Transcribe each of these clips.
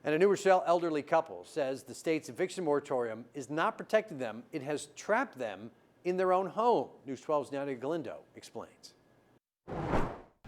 And a New Rochelle elderly couple says the state's eviction moratorium is not protecting them. It has trapped them in their own home. News 12's Nadia Galindo explains.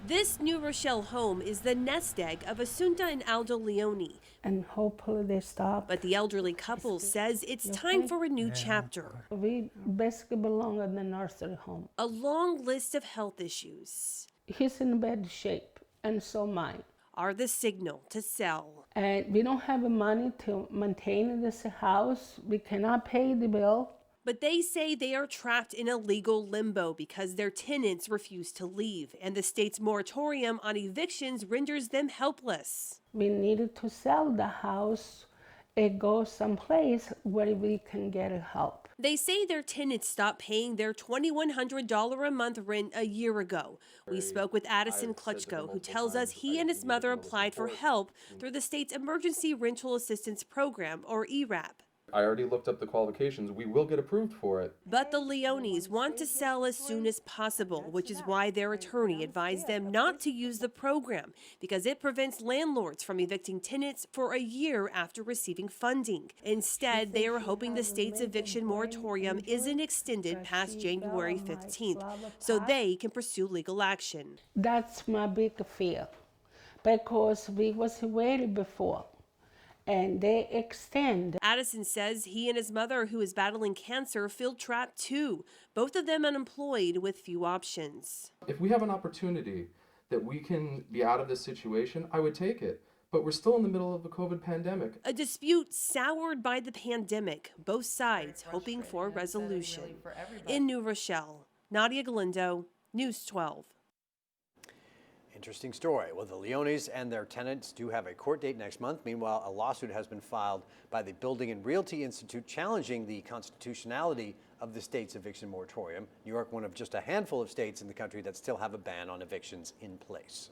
This New Rochelle home is the nest egg of Assunta and Aldo Leone. And hopefully they stop. But the elderly couple says it's time for a new chapter. We basically belong in the nursery home. A long list of health issues. He's in bad shape, and so am I. Are the signal to sell. And we don't have money to maintain this house. We cannot pay the bill. But they say they are trapped in a legal limbo because their tenants refuse to leave, and the state's moratorium on evictions renders them helpless. We needed to sell the house and go someplace where we can get help. They say their tenants stopped paying their $2,100 a month rent a year ago. We spoke with Addison Klutchko, who tells us he and his mother applied for help through the state's Emergency Rental Assistance Program, or ERAP. I already looked up the qualifications. We will get approved for it. But the Leones want to sell as soon as possible, which is why their attorney advised them not to use the program because it prevents landlords from evicting tenants for a year after receiving funding. Instead, they are hoping the state's eviction moratorium isn't extended past January 15th so they can pursue legal action. That's my big fear, because we was waiting before. And they extend. Addison says he and his mother, who is battling cancer, feel trapped too. Both of them unemployed with few options. If we have an opportunity that we can be out of this situation, I would take it. But we're still in the middle of the COVID pandemic. A dispute soured by the pandemic, both sides hoping for a resolution. In New Rochelle, Nadia Galindo, News 12. Interesting story. Well, the Leones and their tenants do have a court date next month. Meanwhile, a lawsuit has been filed by the Building and Realty Institute challenging the constitutionality of the state's eviction moratorium. New York, one of just a handful of states in the country that still have a ban on evictions in place.